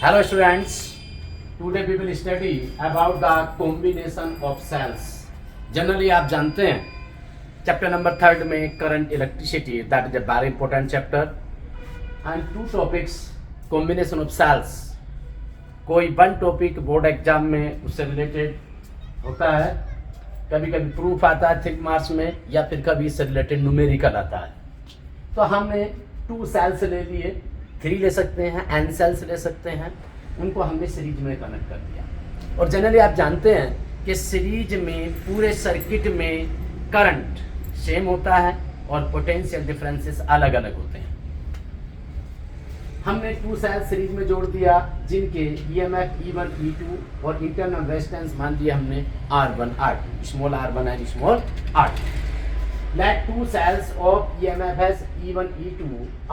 Hello students, today we will study about the combination of cells. Generally आप जानते हैं chapter number 3 में current electricity, that is a very important chapter, and two topics combination of cells. कोई one topic board exam में उससे related होता है, कभी कभी प्रूफ आता है 3 मार्क्स में, या फिर कभी इससे रिलेटेड न्यूमेरिकल आता है. तो हमने 2 सेल्स ले लिए, 3 ले सकते हैं, n सेल्स ले सकते हैं, उनको हमने सीरीज में कनेक्ट कर दिया. और जनरली आप जानते हैं कि सीरीज में पूरे सर्किट में करंट सेम होता है और पोटेंशियल डिफरेंसेस अलग अलग होते हैं. हमने 2 सेल्स सीरीज में जोड़ दिया जिनके EMF E1 E2 और इंटरनल रेजिस्टेंस मान लिया हमने R1 R2, small R1 and small R2. Let 2 cells of EMF as E1 E2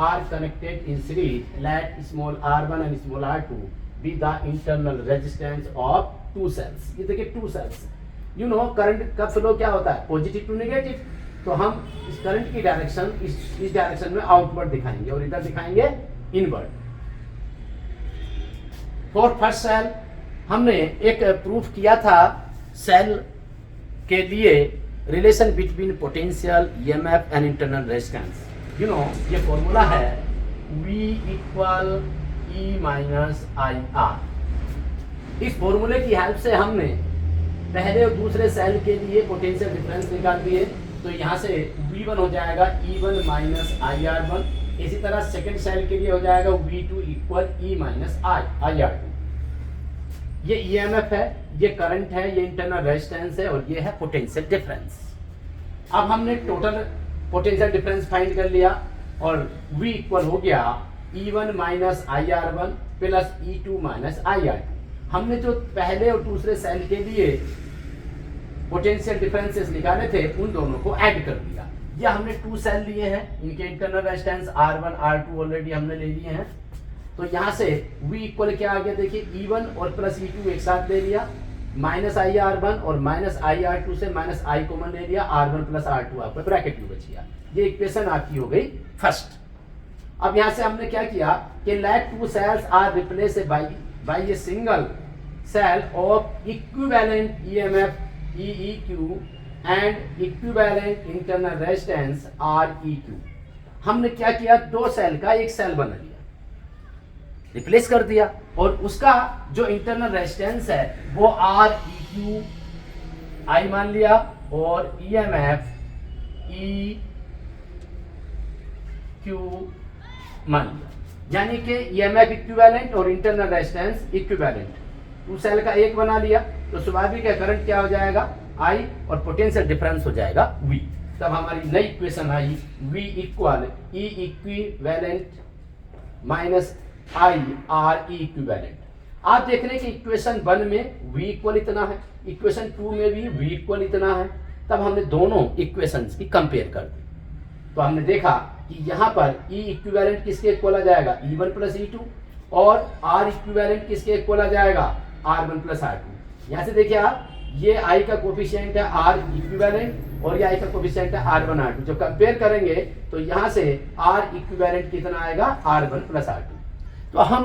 are connected in series. Let small R1 and small R2 be the internal resistance of 2 cells. ये देखिए 2 cells. You know current का flow क्या होता है, positive to negative. तो हम इस current की डायरेक्शन इस डायरेक्शन में आउटवर्ड दिखाएंगे और इधर दिखाएंगे इनवर्ड. फॉर फर्स्ट सेल हमने एक प्रूफ किया था सेल के लिए relation between potential EMF and internal resistance. You know ये फॉर्मूला है V equal E minus IR. इस फॉर्मूले की हेल्प से हमने पहले और दूसरे सेल के लिए पोटेंशियल डिफरेंस निकाल दिए. तो यहाँ से V1 हो जाएगा E1 माइनस IR1. इसी तरह सेकेंड सेल के लिए हो जाएगा V2 equal E minus IR2. ये EMF है, ये करंट है, ये इंटरनल रेजिस्टेंस है और ये है पोटेंशियल डिफरेंस. अब हमने टोटल पोटेंशियल डिफरेंस फाइंड कर लिया और V इक्वल हो गया E1 minus IR1 plus E2 minus IR2. हमने जो पहले और दूसरे सेल के लिए पोटेंशियल डिफरेंसेस निकाले थे उन दोनों को ऐड कर दिया. ये हमने 2 सेल लिए हैं, इनके internal resistance R1 R2 already हमने ले लिए हैं. तो यहाँ से V इक्वल क्या आ गया, देखिए E1 और प्लस E2 एक साथ ले लिया, माइनस IR1 और माइनस IR2 से माइनस I कॉमन ले लिया, R1 प्लस R2 आपका ब्रैकेट में बच गया. ये इक्वेशन आपकी हो गई फर्स्ट. अब यहाँ से हमने क्या किया कि let 2 cells are replace by a single cell of equivalent EMF EEQ and equivalent internal resistance REQ. हमने क्या किया, 2 सेल का एक सेल बना लिया, रिप्लेस कर दिया, और उसका जो इंटरनल रेजिस्टेंस है वो REQ I मान लिया और EMF EQ मान लिया. यानी कि EMF इक्विवेलेंट और इंटरनल रेजिस्टेंस इक्विवेलेंट. 2 सेल का एक बना लिया तो स्वाभाविक है करंट क्या हो जाएगा I और पोटेंशियल डिफरेंस हो जाएगा V. तब हमारी नई इक्वेशन आई V equal E equivalent minus IR E equivalent. आप देख रहे हैं कि इक्वेशन 1 में V इक्वल इतना है, इक्वेशन 2 में भी V इक्वल इतना है. तब हमने दोनों इक्वेशंस की कंपेयर कर दी तो हमने देखा कि यहाँ पर E इक्विवेलेंट किसके इक्वल आ जाएगा, E1 प्लस E2, और R इक्विवेलेंट किसके इक्वल आ जाएगा, R1 प्लस R2. यहाँ से देखिए आप, ये I का कोफिशिएंट है R इक्विवेलेंट और ये I का कोफिशिएंट है R1 R2. जो कंपेयर करेंगे तो यहाँ से R इक्विवेलेंट कितना आएगा, R1 प्लस R2. तो हम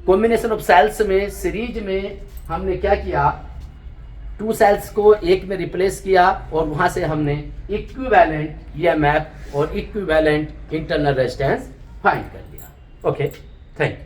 कॉम्बिनेशन ऑफ सेल्स में सीरीज में हमने क्या किया, 2 सेल्स को एक में रिप्लेस किया और वहां से हमने इक्विवेलेंट EMF और इक्विवेलेंट इंटरनल रेजिस्टेंस फाइंड कर लिया. Okay, thank you.